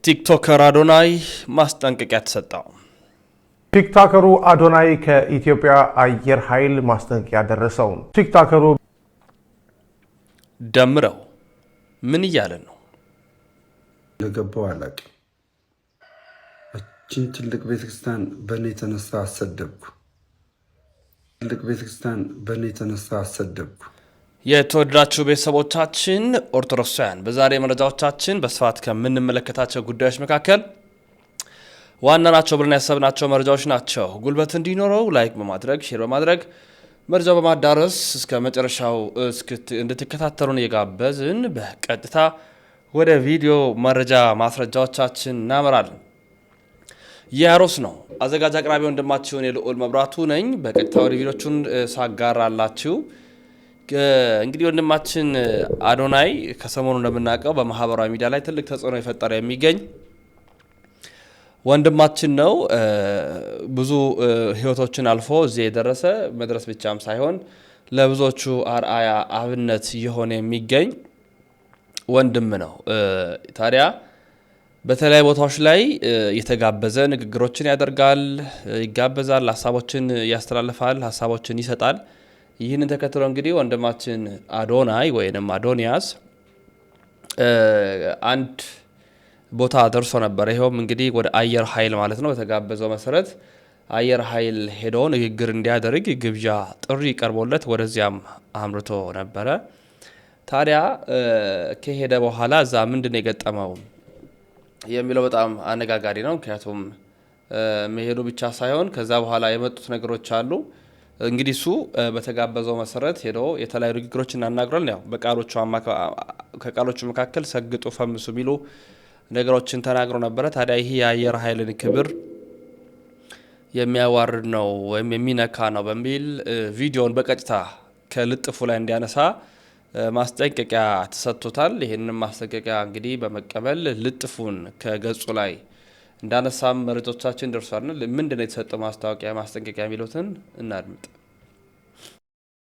ቲክቶከር አዶናይ ማስጠንቀቂያ ተሰጠው። ቲክቶከሩ አዶናይ ከኢትዮጵያ አየር ኃይል ማስጠንቀቂያ ደረሰው። ቲክቶከሩ ደምረው ምን እያለ ነው? ለገባው አላቂ እቺን ትልቅ ቤተክርስቲያን በእኔ የተነሳ አሰደብኩ። የተወደዳችሁ ቤተሰቦቻችን ኦርቶዶክሳውያን በዛሬ መረጃዎቻችን በስፋት ከምንመለከታቸው ጉዳዮች መካከል ዋና ናቸው ብለን ያሰብናቸው መረጃዎች ናቸው። ጉልበት እንዲኖረው ላይክ በማድረግ ሼር በማድረግ መረጃው በማዳረስ እስከ መጨረሻው እንድትከታተሉን እየጋበዝን በቀጥታ ወደ ቪዲዮ መረጃ ማስረጃዎቻችን እናመራለን። ያሮስ ነው አዘጋጅ አቅራቢ ወንድማችሁን የልዑል መብራቱ ነኝ። በቀጥታ ወደ ቪዲዮቹን ሳጋራላችሁ እንግዲህ ወንድማችን አዶናይ ከሰሞኑ እንደምናውቀው በማህበራዊ ሚዲያ ላይ ትልቅ ተጽዕኖ የፈጠረ የሚገኝ ወንድማችን ነው። ብዙ ህይወቶችን አልፎ እዚህ የደረሰ መድረስ ብቻም ሳይሆን ለብዙዎቹ አርአያ አብነት የሆነ የሚገኝ ወንድም ነው። ታዲያ በተለያዩ ቦታዎች ላይ የተጋበዘ ንግግሮችን ያደርጋል፣ ይጋበዛል፣ ሀሳቦችን ያስተላልፋል፣ ሀሳቦችን ይሰጣል። ይህንን ተከትሎ እንግዲህ ወንድማችን አዶናይ ወይንም አዶኒያስ አንድ ቦታ ደርሶ ነበር። ይኸውም እንግዲህ ወደ አየር ኃይል ማለት ነው። በተጋበዘው መሰረት አየር ኃይል ሄዶ ንግግር እንዲያደርግ ግብዣ ጥሪ ቀርቦለት ወደዚያም አምርቶ ነበረ። ታዲያ ከሄደ በኋላ እዛ ምንድን የገጠመው የሚለው በጣም አነጋጋሪ ነው። ምክንያቱም መሄዱ ብቻ ሳይሆን ከዛ በኋላ የመጡት ነገሮች አሉ። እንግዲህ እሱ በተጋበዘው መሰረት ሄዶ የተለያዩ ንግግሮችን አናግሯል። ያው ከቃሎቹ መካከል ሰግጡ ፈምሱ ቢሉ ነገሮችን ተናግሮ ነበረ። ታዲያ ይህ የአየር ኃይልን ክብር የሚያዋርድ ነው ወይም የሚነካ ነው በሚል ቪዲዮን በቀጥታ ከልጥፉ ላይ እንዲያነሳ ማስጠንቀቂያ ተሰጥቶታል። ይህንን ማስጠንቀቂያ እንግዲህ በመቀበል ልጥፉን ከገጹ ላይ እንዳነሳም መረጃዎቻችን ደርሷል። ምንድነው የተሰጠው ማስጠንቀቂያ የሚሉትን እናድምጥ።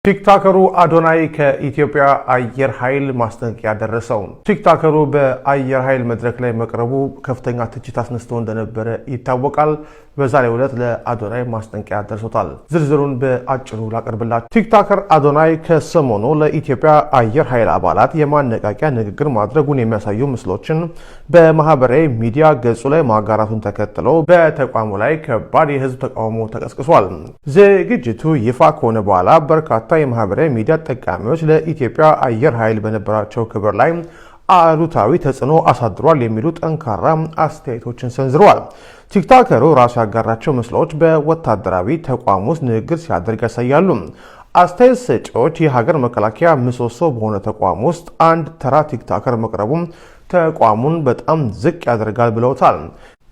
ቲክቶከሩ አዶናይ ከኢትዮጵያ አየር ኃይል ማስጠንቀቂያ ደረሰው። ቲክቶከሩ በአየር ኃይል መድረክ ላይ መቅረቡ ከፍተኛ ትችት አስነስቶ እንደነበረ ይታወቃል። በዛሬው ዕለት ለአዶናይ ማስጠንቀቂያ ደርሶታል። ዝርዝሩን በአጭሩ ላቀርብላችሁ። ቲክቶከር አዶናይ ከሰሞኑ ለኢትዮጵያ አየር ኃይል አባላት የማነቃቂያ ንግግር ማድረጉን የሚያሳዩ ምስሎችን በማህበራዊ ሚዲያ ገጹ ላይ ማጋራቱን ተከትሎ በተቋሙ ላይ ከባድ የህዝብ ተቃውሞ ተቀስቅሷል። ዝግጅቱ ይፋ ከሆነ በኋላ በርካታ የማህበራዊ ሚዲያ ተጠቃሚዎች ለኢትዮጵያ አየር ኃይል በነበራቸው ክብር ላይ አሉታዊ ተጽዕኖ አሳድሯል የሚሉ ጠንካራ አስተያየቶችን ሰንዝረዋል። ቲክቶከሩ ራሱ ያጋራቸው ምስሎች በወታደራዊ ተቋም ውስጥ ንግግር ሲያደርግ ያሳያሉ። አስተያየት ሰጪዎች የሀገር መከላከያ ምሰሶ በሆነ ተቋም ውስጥ አንድ ተራ ቲክቶከር መቅረቡ ተቋሙን በጣም ዝቅ ያደርጋል ብለውታል።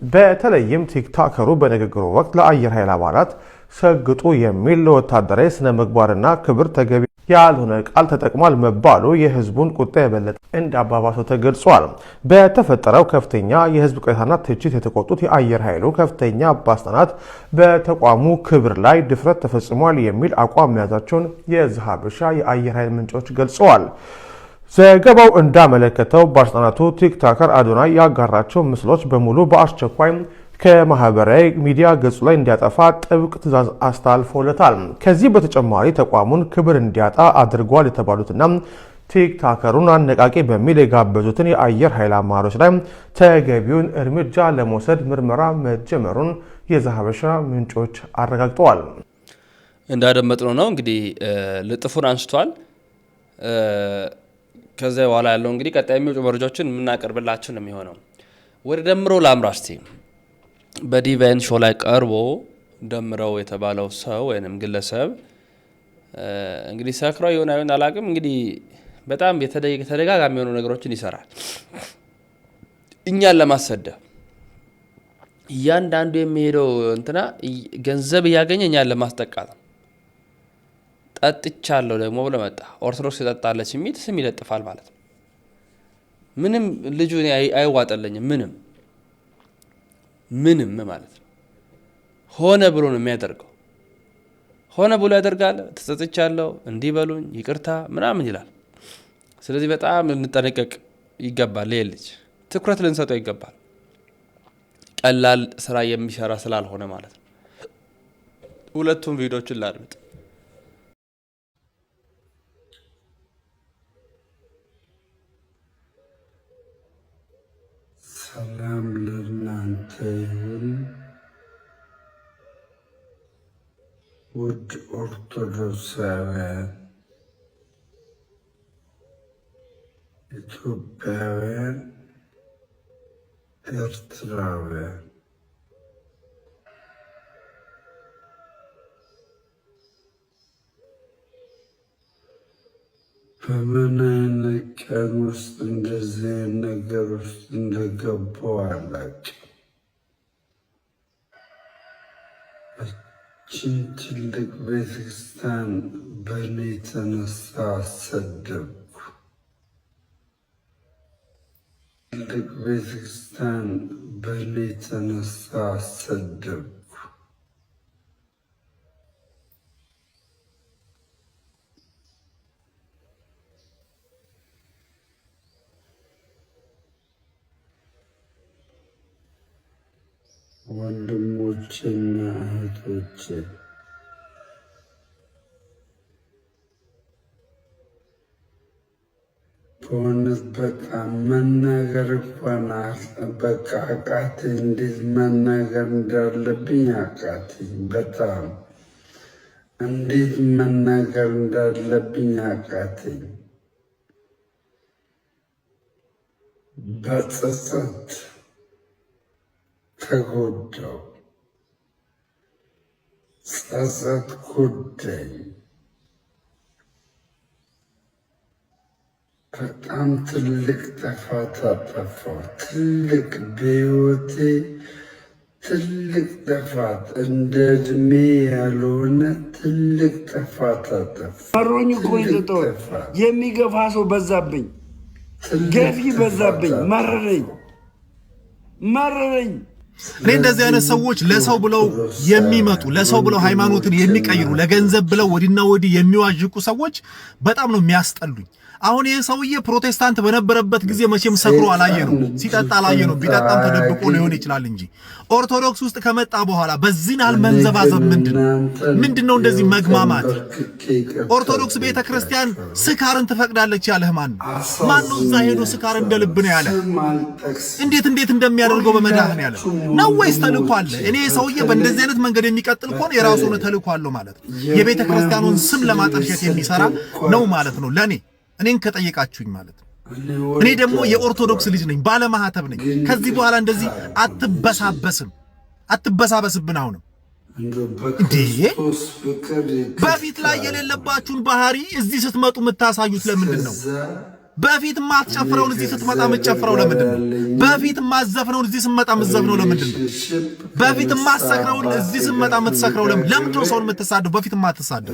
በተለይም ቲክቶከሩ በንግግሩ ወቅት ለአየር ኃይል አባላት ሰግጡ የሚል ለወታደራዊ ስነ ምግባርና ክብር ተገቢ ያልሆነ ቃል ተጠቅሟል መባሉ የህዝቡን ቁጣ የበለጠ እንዳባባሰው ተገልጿል። በተፈጠረው ከፍተኛ የህዝብ ቅሬታና ትችት የተቆጡት የአየር ኃይሉ ከፍተኛ ባለስልጣናት በተቋሙ ክብር ላይ ድፍረት ተፈጽሟል የሚል አቋም መያዛቸውን የዘሀበሻ የአየር ኃይል ምንጮች ገልጸዋል። ዘገባው እንዳመለከተው ባለስልጣናቱ ቲክቶከር አዶናይ ያጋራቸው ምስሎች በሙሉ በአስቸኳይ ከማህበራዊ ሚዲያ ገጹ ላይ እንዲያጠፋ ጥብቅ ትዕዛዝ አስተላልፎለታል። ከዚህ በተጨማሪ ተቋሙን ክብር እንዲያጣ አድርጓል የተባሉትና ቲክቶከሩን አነቃቂ በሚል የጋበዙትን የአየር ኃይል አመራሮች ላይ ተገቢውን እርምጃ ለመውሰድ ምርመራ መጀመሩን የዘሀበሻ ምንጮች አረጋግጠዋል። እንዳደመጥነው ነው እንግዲህ ልጥፉን አንስቷል። ከዚያ በኋላ ያለው እንግዲህ ቀጣይ የሚወጡ መረጃዎችን የምናቀርብላችሁ ነው የሚሆነው። ወደ ደምሮ ላምራስቲ በዲቫይን ሾው ላይ ቀርቦ ደምረው የተባለው ሰው ወይንም ግለሰብ እንግዲህ ሰክሮ ይሆን አላውቅም። እንግዲህ በጣም የተደጋጋሚ የሆኑ ነገሮችን ይሰራል። እኛን ለማሰደብ እያንዳንዱ የሚሄደው እንትና ገንዘብ እያገኘ እኛን ለማስጠቃት ነው። ጠጥቻለሁ ደግሞ ብሎ መጣ። ኦርቶዶክስ የጠጣለች የሚል ስም ይለጥፋል ማለት ነው። ምንም ልጁ አይዋጠለኝም ምንም ማለት ነው። ሆነ ብሎ ነው የሚያደርገው። ሆነ ብሎ ያደርጋል። ተጸጽቻለሁ እንዲህ በሉኝ ይቅርታ ምናምን ይላል። ስለዚህ በጣም ልንጠነቀቅ ይገባል። ልጅ ትኩረት ልንሰጠው ይገባል። ቀላል ስራ የሚሰራ ስላልሆነ ማለት ነው። ሁለቱም ቪዲዮችን ላድምጥ። ሰላም ለእናንተ ይሁን ውድ ኦርቶዶክሳውያን ኢትዮጵያውያን ኤርትራውያን በምን አይነት ቀን ውስጥ እንደዚህ ነገር ውስጥ እንደገባው አላውቅም። ይህችን ትልቅ ቤተክርስቲያን በእኔ የተነሳ አሰደብኩ። ትልቅ ቤተክርስቲያን በእኔ የተነሳ አሰደብኩ። ወንድሞቼና እህቶቼ በእውነት በጣም መናገር እንኳን በቃ አቃተኝ። እንዴት መናገር እንዳለብኝ አቃተኝ። በጣም እንዴት መናገር እንዳለብኝ አቃተኝ። በጸጸት ተጎዳው። ጸጸት ጎዳኝ። በጣም ትልቅ ጥፋት አጠፋሁ። ትልቅ በሕይወቴ ትልቅ ጥፋት፣ እንደ ዕድሜ ያልሆነ ትልቅ ጥፋት አጠፋሁ። መሮኝ እኮ ይዘጠው የሚገፋ ሰው በዛብኝ፣ ገፊ በዛብኝ፣ መረረኝ። እኔ እንደዚህ አይነት ሰዎች ለሰው ብለው የሚመጡ ለሰው ብለው ሃይማኖትን የሚቀይሩ ለገንዘብ ብለው ወዲና ወዲ የሚዋዥቁ ሰዎች በጣም ነው የሚያስጠሉኝ። አሁን ይሄ ሰውዬ ፕሮቴስታንት በነበረበት ጊዜ መቼም ሰክሮ አላየ ነው፣ ሲጠጣ አላየ ነው። ቢጠጣም ተደብቆ ሊሆን ይችላል እንጂ ኦርቶዶክስ ውስጥ ከመጣ በኋላ በዚህን ያህል መንዘባዘብ ምንድነው? እንደዚህ መግማማት። ኦርቶዶክስ ቤተክርስቲያን ስካርን ትፈቅዳለች ያለህ ማን ነው? እዛ ሄዶ ስካር እንደ ልብ ነው ያለ? እንዴት እንደሚያደርገው በመዳህን ያለ ነው ወይስ ተልእኮ አለ? እኔ ሰውዬ በእንደዚህ አይነት መንገድ የሚቀጥል ከሆነ የራሱ ሆነ ተልእኮ አለው ማለት ነው። የቤተክርስቲያኑን ስም ለማጠልሸት የሚሰራ ነው ማለት ነው ለኔ እኔን ከጠየቃችሁኝ ማለት ነው። እኔ ደግሞ የኦርቶዶክስ ልጅ ነኝ፣ ባለማህተብ ነኝ። ከዚህ በኋላ እንደዚህ አትበሳበስብን። አሁንም እንዴ በፊት ላይ የሌለባችሁን ባህሪ እዚህ ስትመጡ የምታሳዩት ለምንድን ነው? በፊት ማትጨፍረውን እዚህ ስትመጣ የምትጨፍረው ለምንድን ነው? በፊት ማዘፍነውን እዚህ ስትመጣ የምትዘፍነው ለምንድን ነው? በፊት ማሰክረውን እዚህ ስትመጣ የምትሰክረው ለምንድን ነው? ሰውን የምትሳደው በፊት ማትሳደው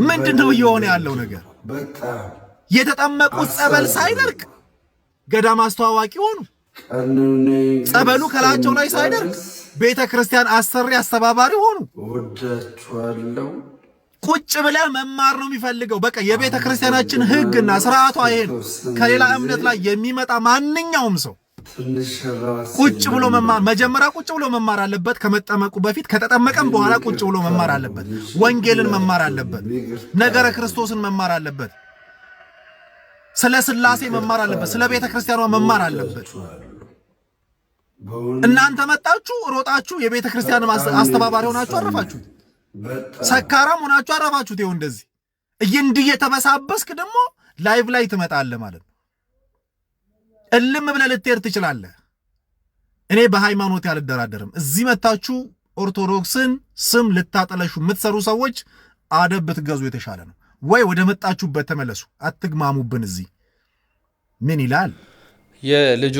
ምንድን ነው እየሆነ ያለው ነገር? የተጠመቁት ጸበል ሳይደርቅ ገዳም አስተዋዋቂ ሆኑ። ጸበሉ ከላቸው ላይ ሳይደርቅ ቤተ ክርስቲያን አሰሪ አስተባባሪ ሆኑ። ቁጭ ብለህ መማር ነው የሚፈልገው። በቃ የቤተ ክርስቲያናችን ሕግና ስርዓቷ ይሄ ነው። ከሌላ እምነት ላይ የሚመጣ ማንኛውም ሰው ቁጭ ብሎ መማር፣ መጀመሪያ ቁጭ ብሎ መማር አለበት። ከመጠመቁ በፊት ከተጠመቀም በኋላ ቁጭ ብሎ መማር አለበት። ወንጌልን መማር አለበት። ነገረ ክርስቶስን መማር አለበት። ስለ ሥላሴ መማር አለበት። ስለ ቤተ ክርስቲያኗ መማር አለበት። እናንተ መጣችሁ ሮጣችሁ የቤተ ክርስቲያን አስተባባሪ ሆናችሁ አረፋችሁት። ሰካራም ሆናችሁ አረፋችሁት። ይኸው እንደዚህ እንዲህ የተበሳበስክ ደግሞ ላይቭ ላይ ትመጣለህ ማለት ነው። እልም ብለህ ልትሄድ ትችላለህ። እኔ በሃይማኖት ያልደራደርም። እዚህ መታችሁ ኦርቶዶክስን ስም ልታጠለሹ የምትሰሩ ሰዎች አደብ ብትገዙ የተሻለ ነው። ወይ ወደ መጣችሁበት ተመለሱ። አትግማሙብን። እዚህ ምን ይላል የልጁ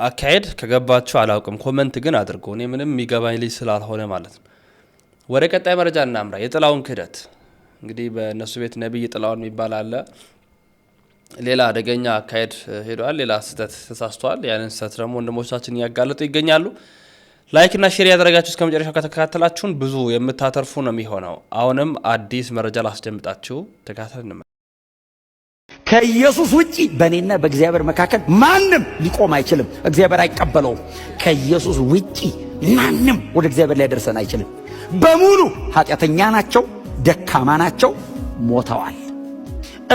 አካሄድ? ከገባችሁ አላውቅም፣ ኮመንት ግን አድርጉ። እኔ ምንም የሚገባኝ ልጅ ስላልሆነ ማለት ነው። ወደ ቀጣይ መረጃ እናምራ። የጥላውን ክህደት እንግዲህ በእነሱ ቤት ነቢይ ጥላውን የሚባል አለ። ሌላ አደገኛ አካሄድ ሄዷል። ሌላ ስህተት ተሳስቷል። ያንን ስህተት ደግሞ ወንድሞቻችን እያጋለጡ ይገኛሉ። ላይክ እና ሼር ያደረጋችሁ እስከ መጨረሻው ከተከታተላችሁን ብዙ የምታተርፉ ነው የሚሆነው። አሁንም አዲስ መረጃ ላስደምጣችሁ፣ ተከታተሉ። ከኢየሱስ ውጪ በእኔና በእግዚአብሔር መካከል ማንም ሊቆም አይችልም። እግዚአብሔር አይቀበለውም። ከኢየሱስ ውጪ ማንም ወደ እግዚአብሔር ላይ ደርሰን አይችልም። በሙሉ ኃጢአተኛ ናቸው፣ ደካማ ናቸው፣ ሞተዋል።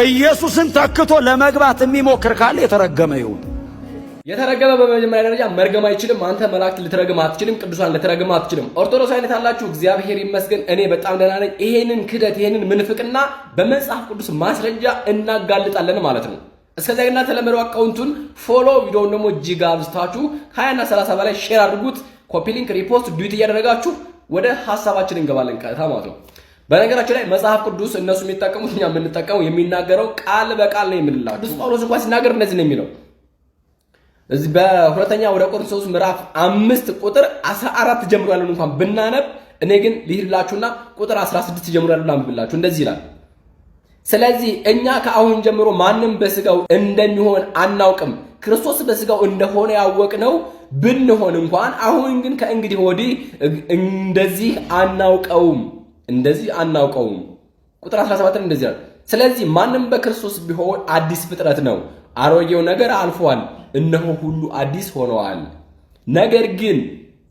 ኢየሱስን ተክቶ ለመግባት የሚሞክር ካለ የተረገመ ይሁን። የተረገመ በመጀመሪያ ደረጃ መርገም አይችልም። አንተ መላእክት ልትረግም አትችልም። ቅዱሳን ልትረግም አትችልም። ኦርቶዶክስ አይነት አላችሁ፣ እግዚአብሔር ይመስገን እኔ በጣም ደህና ነኝ። ይሄንን ክደት ይሄንን ምንፍቅና በመጽሐፍ ቅዱስ ማስረጃ እናጋልጣለን ማለት ነው። እስከዚያ ግን ተለመደው አካውንቱን ፎሎ ቪዲዮውን ደግሞ እጅግ አብዝታችሁ 20 እና 30 በላይ ሼር አድርጉት። ኮፒ ሊንክ ሪፖስት ዱት እያደረጋችሁ ወደ ሐሳባችን እንገባለን ቀጥታ ማለት ነው። በነገራችን ላይ መጽሐፍ ቅዱስ እነሱ የሚጠቀሙት እኛ የምንጠቀመው የሚናገረው ቃል በቃል ነው የምንላችሁ። ቅዱስ ጳውሎስ እንኳን ሲናገር እንደዚህ ነው የሚለው እዚህ በሁለተኛ ወደ ቆሮንቶስ ምዕራፍ 5 ቁጥር 14 ጀምሮ ያለውን እንኳን ብናነብ እኔ ግን ልሂድላችሁና ቁጥር 16 ጀምሮ ያለውን አንብብላችሁ እንደዚህ ይላል። ስለዚህ እኛ ከአሁን ጀምሮ ማንም በስጋው እንደሚሆን አናውቅም። ክርስቶስ በስጋው እንደሆነ ያወቅነው ብንሆን እንኳን አሁን ግን ከእንግዲህ ወዲህ እንደዚህ አናውቀውም። ቁጥር 17 እንደዚህ ይላል። ስለዚህ ማንም በክርስቶስ ቢሆን አዲስ ፍጥረት ነው፣ አሮጌው ነገር አልፏል፣ እነሆ ሁሉ አዲስ ሆነዋል። ነገር ግን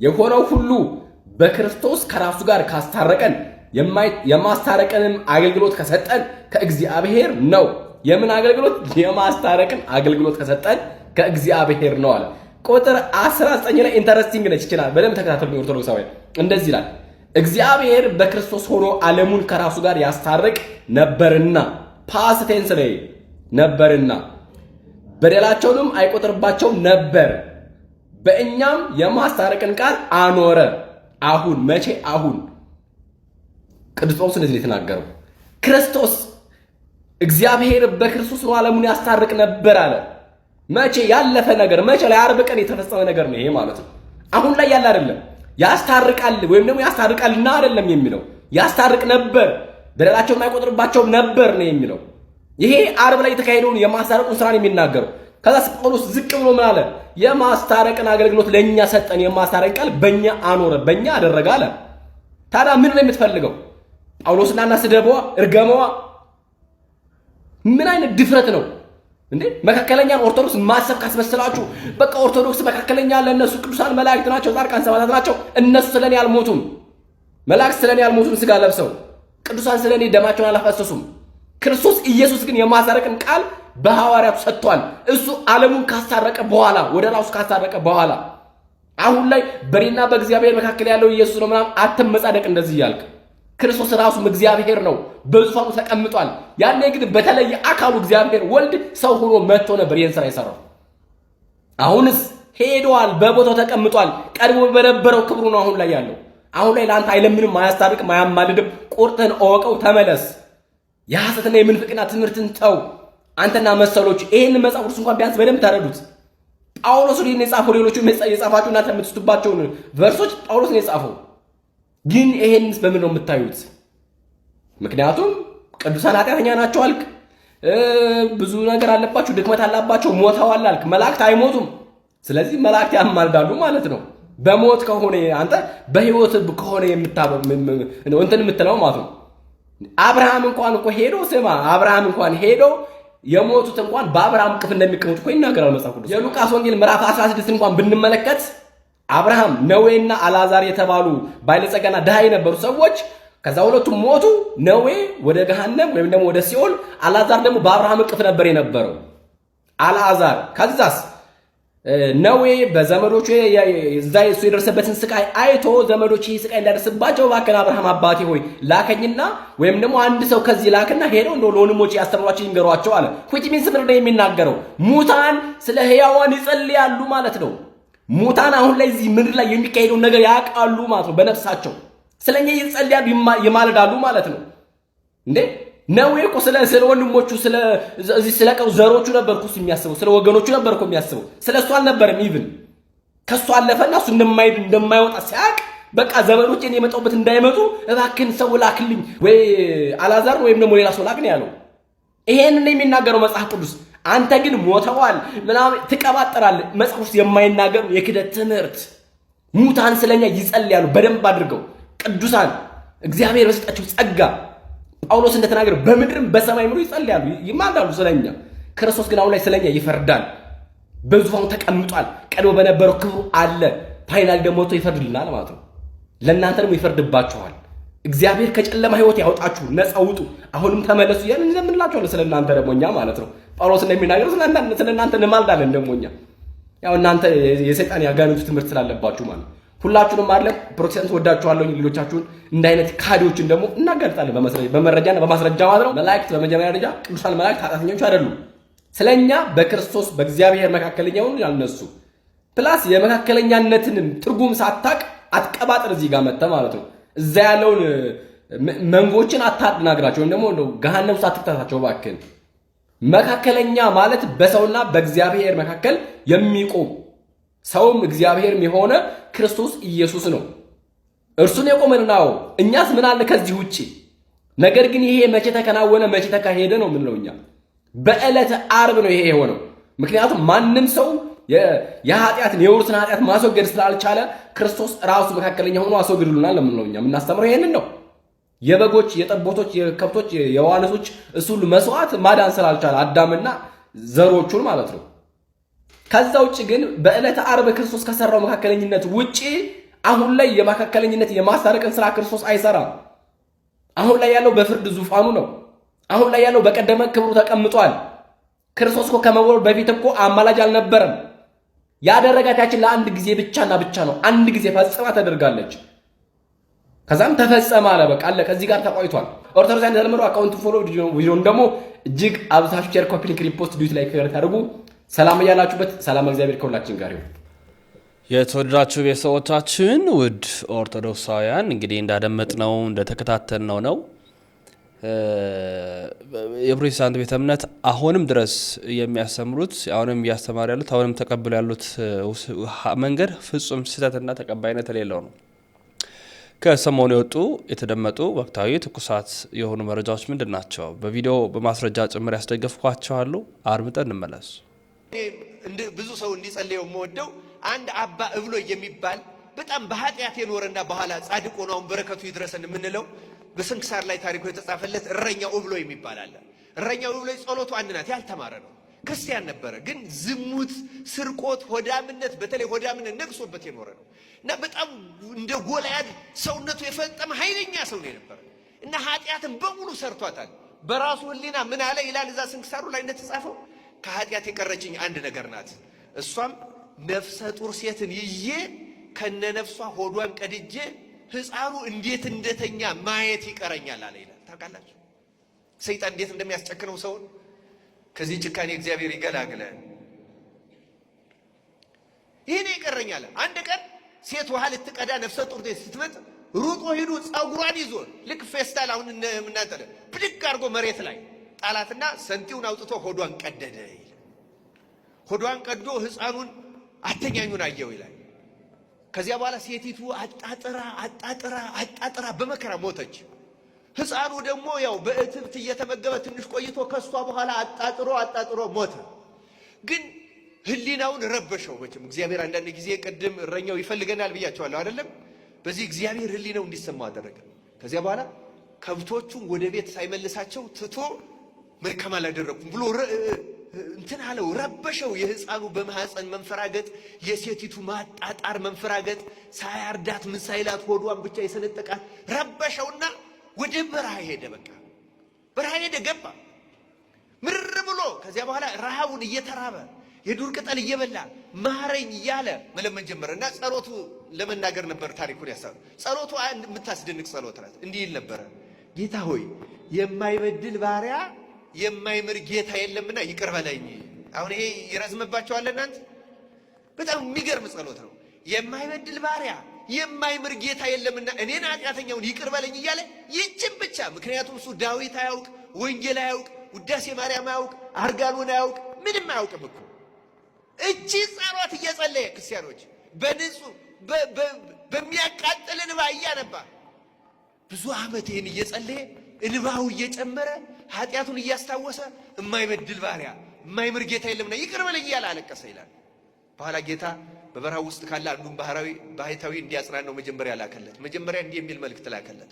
የሆነው ሁሉ በክርስቶስ ከራሱ ጋር ካስታረቀን የማስታረቅንም አገልግሎት ከሰጠን ከእግዚአብሔር ነው። የምን አገልግሎት? የማስታረቅን አገልግሎት ከሰጠን ከእግዚአብሔር ነው አለ። ቁጥር 19 ላይ ኢንተረስቲንግ ነች። ይችላል በደንብ ተከታተሉ ኦርቶዶክሳውያን። እንደዚህ ይላል እግዚአብሔር በክርስቶስ ሆኖ ዓለሙን ከራሱ ጋር ያስታርቅ ነበርና፣ ፓስት ቴንስ ላይ ነበርና፣ በደላቸውንም አይቆጥርባቸው ነበር፣ በእኛም የማስታረቅን ቃል አኖረ። አሁን መቼ? አሁን ቅዱስ ጳውሎስ እንደዚህ የተናገረው ክርስቶስ እግዚአብሔር በክርስቶስ ሆኖ ዓለሙን ያስታርቅ ነበር አለ። መቼ? ያለፈ ነገር፣ መቼ ላይ? ዓርብ ቀን የተፈጸመ ነገር ነው ይሄ ማለት ነው። አሁን ላይ ያለ አይደለም። ያስታርቃል ወይም ደግሞ ያስታርቃልና አይደለም የሚለው ያስታርቅ ነበር፣ በደላቸውን አይቆጥርባቸው ነበር ነው የሚለው። ይሄ ዓርብ ላይ የተካሄደውን የማስታረቁን ስራ ነው የሚናገረው። ከዛ ጳውሎስ ዝቅ ብሎ ምን አለ? የማስታረቅን አገልግሎት ለኛ ሰጠን፣ የማስታረቅ ቃል በእኛ አኖረ፣ በእኛ አደረገ አለ። ታዲያ ምን ነው የምትፈልገው? ጳውሎስና ስደቧ፣ እርገመዋ? ምን አይነት ድፍረት ነው እንዴ? መካከለኛ ኦርቶዶክስ ማሰብ ካስመስላችሁ በቃ ኦርቶዶክስ መካከለኛ ለነሱ ቅዱሳን መላእክት ናቸው፣ ጻድቃን ሰማዕታት ናቸው። እነሱ ስለኔ አልሞቱም፣ መላእክት ስለኔ አልሞቱም ስጋ ለብሰው፣ ቅዱሳን ስለኔ ደማቸውን አላፈሰሱም። ክርስቶስ ኢየሱስ ግን የማስታረቅን ቃል በሐዋርያቱ ሰጥቷል። እሱ ዓለሙን ካስታረቀ በኋላ ወደ ራሱ ካስታረቀ በኋላ አሁን ላይ በእኔና በእግዚአብሔር መካከል ያለው ኢየሱስ ነው ምናምን አትመጻደቅ እንደዚህ እያልክ ክርስቶስ ራሱም እግዚአብሔር ነው፣ በዙፋኑ ተቀምጧል። ያኔ ግን በተለየ አካሉ እግዚአብሔር ወልድ ሰው ሆኖ መጥቶ ነበር ይህን ስራ የሰራው። አሁንስ ሄዷል፣ በቦታው ተቀምጧል። ቀድሞ በነበረው ክብሩ ነው አሁን ላይ ያለው። አሁን ላይ ለአንተ አይለምንም፣ አያስታርቅም፣ አያማልድም። ቁርጥህን እወቀው፣ ተመለስ። የሐሰትና የምንፍቅና ትምህርትን ተው። አንተና መሰሎች ይህን መጽሐፍ ቅዱስ እንኳን ቢያንስ በደንብ ተረዱት። ጳውሎስ ይህን የጻፈው ሌሎቹ የጻፋችሁ እናንተ የምትስቱባቸውን ቨርሶች ጳውሎስ ነው የጻፈው። ግን ይሄንስ በምን ነው የምታዩት? ምክንያቱም ቅዱሳን ኃጢአተኛ ናቸው አልክ፣ ብዙ ነገር አለባቸው፣ ድክመት አላባቸው፣ ሞተዋል አልክ። መላእክት አይሞቱም። ስለዚህ መላእክት ያማልዳሉ ማለት ነው። በሞት ከሆነ አንተ በህይወት ከሆነ እንትን የምትለው ማለት ነው። አብርሃም እንኳን እኮ ሄዶ ስማ፣ አብርሃም እንኳን ሄዶ የሞቱት እንኳን በአብርሃም ቅፍ እንደሚቀመጡ እኮ ይናገራል መጽሐፍ ቅዱስ። የሉቃስ ወንጌል ምዕራፍ 16 እንኳን ብንመለከት አብርሃም፣ ነዌና አልዓዛር የተባሉ ባለጸጋና ድሃ የነበሩ ሰዎች ከዛ ሁለቱም ሞቱ። ነዌ ወደ ገሃነም ወይም ደግሞ ወደ ሲኦል፣ አልዓዛር ደግሞ በአብርሃም እቅፍ ነበር የነበረው። አልዓዛር ከዛስ ነዌ በዘመዶቹ እዛ እሱ የደረሰበትን ስቃይ አይቶ ዘመዶች ይህ ስቃይ እንዳደርስባቸው እባክህ አብርሃም አባቴ ሆይ ላከኝና ወይም ደግሞ አንድ ሰው ከዚህ ላክና ሄደው እንደው ለወንድሞቼ ያስተምሯቸው ይንገሯቸው አለ። which means ምንድን ነው የሚናገረው? ሙታን ስለ ሕያዋን ይጸልያሉ ማለት ነው። ሙታን አሁን ላይ እዚህ ምድር ላይ የሚካሄደውን ነገር ያውቃሉ ማለት ነው። በነፍሳቸው ስለኛ ይጸልያሉ፣ ይማልዳሉ ማለት ነው። እንዴ ነዌ እኮ ስለ ወንድሞቹ ስለ ቀው ዘሮቹ ነበርኩ የሚያስበው፣ ስለ ወገኖቹ ነበርኩ የሚያስበው፣ ስለ እሱ አልነበረም። ኢቭን ከሱ አለፈና እሱ እንደማይወጣ ሲያውቅ በቃ ዘመዶቼን የመጣሁበት እንዳይመጡ እባክህን ሰው ላክልኝ፣ ወይ አልዓዛር ወይም ደግሞ ሌላ ሰው ላክ ነው ያለው። ይሄንን ነው የሚናገረው መጽሐፍ ቅዱስ። አንተ ግን ሞተዋል ምናምን ትቀባጠራለህ። መጽሐፍ ቅዱስ የማይናገር የክደት ትምህርት። ሙታን ስለኛ ይጸልያሉ በደንብ አድርገው ቅዱሳን እግዚአብሔር በሰጣቸው ጸጋ ጳውሎስ እንደተናገረው በምድርም በሰማይ ምሮ ይጸልያሉ፣ ይማልዳሉ ስለኛ። ክርስቶስ ግን አሁን ላይ ስለኛ ይፈርዳል። በዙፋኑ ተቀምጧል። ቀድሞ በነበረው ክብሩ አለ። ፋይናል ደግሞ ይፈርድልናል ማለት ነው። ለእናንተ ደግሞ ይፈርድባችኋል። እግዚአብሔር ከጨለማ ህይወት ያውጣችሁ፣ ነፃ ውጡ፣ አሁንም ተመለሱ እያልን እንዘምንላችኋለን። ስለእናንተ ደግሞ እኛ ማለት ነው ጳውሎስ እንደሚናገረው ስለእናንተ እንማልዳለን። ደግሞ እኛ ያው እናንተ የሰይጣን ያጋንንቱ ትምህርት ስላለባችሁ ማለት ሁላችሁንም አይደለም ፕሮቴስታንት ወዳችኋለሁ፣ ሌሎቻችሁን እንደ አይነት ካዲዎችን ደግሞ እናጋልጣለን በመረጃና በማስረጃ ማለት ነው። መላእክት በመጀመሪያ ደረጃ ቅዱሳን መላእክት ኃጢአተኞች አይደሉም። ስለኛ በክርስቶስ በእግዚአብሔር መካከለኛ ሆኑ ያልነሱ ፕላስ የመካከለኛነትንም ትርጉም ሳታቅ አትቀባጥር እዚህ ጋር መጣ ማለት ነው። እዛ ያለውን መንጎችን አታናግራቸው ወይም ደግሞ ገሃነም ውስጥ አትክተታቸው ባክን። መካከለኛ ማለት በሰውና በእግዚአብሔር መካከል የሚቆም ሰውም እግዚአብሔርም የሆነ ክርስቶስ ኢየሱስ ነው። እርሱን የቆመን ነው። እኛስ ምን አለ ከዚህ ውጪ? ነገር ግን ይሄ መቼ ተከናወነ መቼ ተካሄደ ነው የምንለው እኛ። በዕለተ ዓርብ ነው ይሄ የሆነው። ምክንያቱም ማንም ሰው የኃጢአትን የውርስን ኃጢአት ማስወገድ ስላልቻለ ክርስቶስ ራሱ መካከለኛ ሆኖ አስወግድሉናል ለምንለው እኛ የምናስተምረው ይሄንን ነው። የበጎች የጠቦቶች የከብቶች የዋኖሶች እሱ ሁሉ መስዋዕት ማዳን ስላልቻለ አዳምና ዘሮቹን ማለት ነው። ከዛ ውጪ ግን በዕለተ ዓርብ ክርስቶስ ከሰራው መካከለኝነት ውጪ አሁን ላይ የመካከለኝነት የማስታረቅን ስራ ክርስቶስ አይሰራም። አሁን ላይ ያለው በፍርድ ዙፋኑ ነው። አሁን ላይ ያለው በቀደመ ክብሩ ተቀምጧል። ክርስቶስ እኮ ከመወለዱ በፊት እኮ አማላጅ አልነበረም። ያደረጋት ያችን ለአንድ ጊዜ ብቻና ብቻ ነው። አንድ ጊዜ ፈጽማ ተደርጋለች። ከዛም ተፈጸመ አለ። በቃ አለ። ከዚህ ጋር ተቆይቷል። ኦርቶዶክሳን ተለምዶ አካውንት ፎሎ ቪዲዮን ደግሞ እጅግ አብዛችሁ ሼር፣ ኮፒ ሊንክ፣ ሪፖስት ዲዩት ላይ ከር ታደርጉ። ሰላም እያላችሁበት ሰላም እግዚአብሔር ከሁላችን ጋር ይሁን። የተወደዳችሁ ቤተሰቦቻችን ውድ ኦርቶዶክሳውያን እንግዲህ እንዳደመጥነው እንደተከታተልነው ነው የፕሮቴስታንት ቤተ እምነት አሁንም ድረስ የሚያስተምሩት አሁንም እያስተማሩ ያሉት አሁንም ተቀብሎ ያሉት መንገድ ፍጹም ስህተትና ተቀባይነት የሌለው ነው። ከሰሞኑ የወጡ የተደመጡ ወቅታዊ ትኩሳት የሆኑ መረጃዎች ምንድን ናቸው? በቪዲዮ በማስረጃ ጭምር ያስደገፍኳቸዋሉ። አርምጠን እንመለስ። ብዙ ሰው እንዲጸልየው የምወደው አንድ አባ እብሎ የሚባል በጣም በኃጢአት የኖረና በኋላ ጻድቅ ሆኖ አሁን በረከቱ ይድረሰን የምንለው በስንክሳር ላይ ታሪኩ የተጻፈለት እረኛው እብሎ የሚባል አለ። እረኛው እብሎ ጸሎቱ አንድ ናት። ያልተማረ ነው፣ ክርስቲያን ነበረ፣ ግን ዝሙት፣ ስርቆት፣ ሆዳምነት በተለይ ሆዳምነት ነግሶበት የኖረ ነው እና በጣም እንደ ጎልያድ ሰውነቱ የፈጠመ ኃይለኛ ሰው ነው የነበረ እና ኃጢአትን በሙሉ ሰርቷታል። በራሱ ሕሊና ምን አለ ይላል እዛ ስንክሳሩ ላይ እንደተጻፈው ከኃጢአት የቀረችኝ አንድ ነገር ናት፣ እሷም ነፍሰ ጡር ሴትን ይዤ ከነነፍሷ ሆዷን ቀድጄ ሕፃኑ እንዴት እንደተኛ ማየት ይቀረኛል አለ ይላል። ታውቃላችሁ ሰይጣን እንዴት እንደሚያስጨክነው ሰውን። ከዚህ ጭካኔ እግዚአብሔር ይገላግለን። ይሄን ይቀረኛል። አንድ ቀን ሴት ውሃ ልትቀዳ ነፍሰ ጡር ስትመጥ ሩጦ ሄዶ ጸጉሯን ይዞ ልክ ፌስታል አሁን እናንተ ብድግ አድርጎ መሬት ላይ ጣላትና ሰንቲውን አውጥቶ ሆዷን ቀደደ ይላል። ሆዷን ቀዶ ሕፃኑን አተኛኙን አየው ይላል። ከዚያ በኋላ ሴቲቱ አጣጥራ በመከራ ሞተች። ሕፃኑ ደግሞ ያው በእትብት እየተመገበ ትንሽ ቆይቶ ከሷ በኋላ አጣጥሮ ሞተ። ግን ህሊናውን ረበሸው። መቼም እግዚአብሔር አንዳንድ ጊዜ ቅድም እረኛው ይፈልገናል ብያቸዋለሁ አይደለም? በዚህ እግዚአብሔር ህሊናው እንዲሰማው አደረገ። ከዚያ በኋላ ከብቶቹን ወደ ቤት ሳይመልሳቸው ትቶ መልካም አላደረኩም ብሎ እንትን አለው፣ ረበሸው። የሕፃኑ በማህፀን መንፈራገጥ፣ የሴቲቱ ማጣጣር መንፈራገጥ፣ ሳያርዳት ምን ሳይላት ሆዷን ብቻ የሰነጠቃት ረበሸውና ወደ በረሃ ሄደ። በቃ በረሃ ሄደ፣ ገባ ምርር ብሎ። ከዚያ በኋላ ረሃቡን እየተራበ የዱር ቅጠል እየበላ ማረኝ እያለ መለመን ጀመረ እና ጸሎቱ ለመናገር ነበር ታሪኩን ያሳብ። ጸሎቱ አንድ የምታስደንቅ ጸሎት ናት። እንዲህ ይል ነበረ፣ ጌታ ሆይ የማይበድል ባሪያ የማይምር ጌታ የለምና ይቅር በለኝ። አሁን ይሄ ይረዝምባቸዋል እናንተ። በጣም የሚገርም ጸሎት ነው። የማይበድል ባሪያ የማይምር ጌታ የለምና እኔን ኃጢአተኛውን ይቅር በለኝ እያለ ይህችን ብቻ። ምክንያቱም እሱ ዳዊት አያውቅ፣ ወንጌል አያውቅ፣ ውዳሴ ማርያም አያውቅ፣ አርጋኖን አያውቅ፣ ምንም አያውቅም እኮ። እቺ ጸሎት እየጸለየ ክርስቲያኖች በንጹህ በሚያቃጥል እንባ እያነባ ብዙ ዓመት ይህን እየጸለየ እንባው እየጨመረ ኃጢአቱን እያስታወሰ የማይበድል ባሪያ የማይምር ጌታ የለምና ይቅር በለኝ እያለ አለቀሰ ይላል። በኋላ ጌታ በበረሃ ውስጥ ካለ አንዱን ባህታዊ እንዲያጽናናው መጀመሪያ ላከለት። መጀመሪያ እንዲህ የሚል መልእክት ላከለት።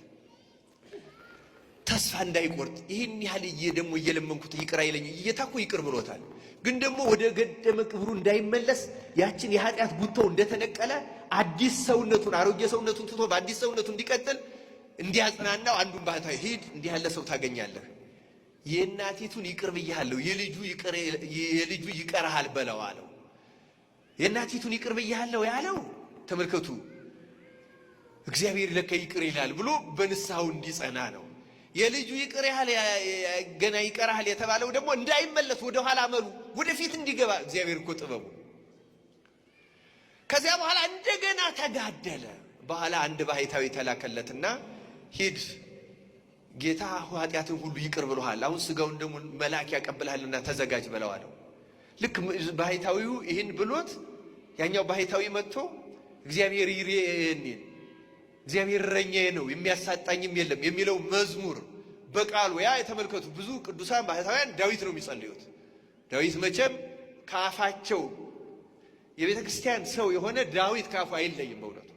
ተስፋ እንዳይቆርጥ ይህን ያህል ደግሞ እየለመንኩት ይቅር አይለኝ እየታኮ ይቅር ብሎታል። ግን ደግሞ ወደ ገደመ ክብሩ እንዳይመለስ ያችን የኃጢአት ጉቶ እንደተነቀለ አዲስ ሰውነቱን አሮጌ ሰውነቱን ትቶ በአዲስ ሰውነቱ እንዲቀጥል እንዲያጽናናው አንዱን ባህታዊ ሂድ እንዲህ ያለ ሰው ታገኛለህ፣ የእናቲቱን ይቅር ብያለሁ የልጁ ይቀርሃል በለው አለው። የእናቲቱን ይቅር ብያለሁ ያለው ተመልከቱ፣ እግዚአብሔር ለከ ይቅር ይላል ብሎ በንስሐው እንዲጸና ነው። የልጁ ይቅር ያህል ገና ይቀርሃል የተባለው ደግሞ እንዳይመለስ ወደ ኋላ አመሉ ወደፊት እንዲገባ እግዚአብሔር እኮ ጥበቡ። ከዚያ በኋላ እንደገና ተጋደለ። በኋላ አንድ ባህታዊ ተላከለትና ሂድ ጌታ ኃጢአትን ሁሉ ይቅር ብሎሃል፣ አሁን ስጋውን ደግሞ መልአክ ያቀብልሃልና ተዘጋጅ በለው አለው። ልክ ባህታዊው ይህን ብሎት ያኛው ባህታዊ መጥቶ እግዚአብሔር ይሬኒ እግዚአብሔር እረኛዬ ነው የሚያሳጣኝም የለም የሚለው መዝሙር በቃሉ ያ የተመልከቱ ብዙ ቅዱሳን ባህታውያን ዳዊት ነው የሚጸልዩት። ዳዊት መቼም ካፋቸው የቤተ ክርስቲያን ሰው የሆነ ዳዊት ካፉ አይለይም። በእውነቱ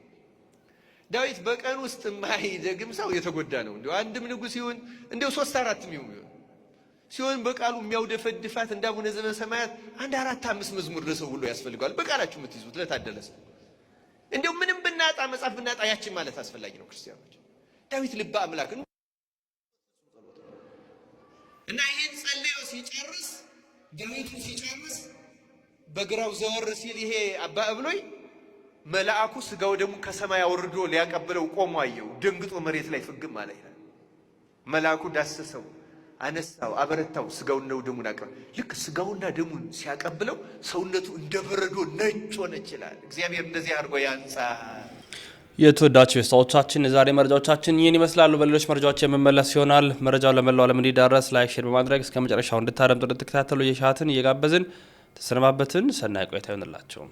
ዳዊት በቀን ውስጥ የማይደግም ሰው የተጎዳ ነው። እንደው አንድም ንጉሥ ይሁን እንደው 3-4 ይሁን ሲሆን በቃሉ የሚያውደፈድፋት እንደ አቡነ ዘበሰማያት 1-4-5 መዝሙር ለሰው ሁሉ ያስፈልጋል። በቃላችሁ የምትይዙት ለታደለሰ እንደው ምንም ብናጣ መጽሐፍ ብናጣ ያችን ማለት አስፈላጊ ነው። ክርስቲያኖች ዳዊት ልበ አምላክ ነው እና ይሄን ጸልዮ ሲጨርስ ዳዊቱ ሲጨርስ በግራው ዘወር ሲል ይሄ አባ እብሎይ መልአኩ ስጋው ደግሞ ከሰማይ አውርዶ ሊያቀብለው ቆሞ አየው። ደንግጦ መሬት ላይ ፍግም አለ ይላል። መልአኩ ዳሰሰው፣ አነሳው፣ አበረታው፣ ስጋውን ነው ደሙን አቀበለ። ልክ ስጋውና ደሙን ሲያቀብለው ሰውነቱ እንደበረዶ ነጭ ሆነ ይችላል። እግዚአብሔር እንደዚህ አድርጎ ያንጻ። የተወዳችሁ የሰዎቻችን የዛሬ መረጃዎቻችን ይህን ይመስላሉ። በሌሎች መረጃዎች የምመለስ ይሆናል። መረጃው ለመላው ዓለም እንዲዳረስ ላይክ፣ ሼር በማድረግ እስከ መጨረሻው እንድታደምጡ እንድትከታተሉ እየሻትን እየጋበዝን ተሰነባበትን። ሰናይ ቆይታ ይሆንላችሁ።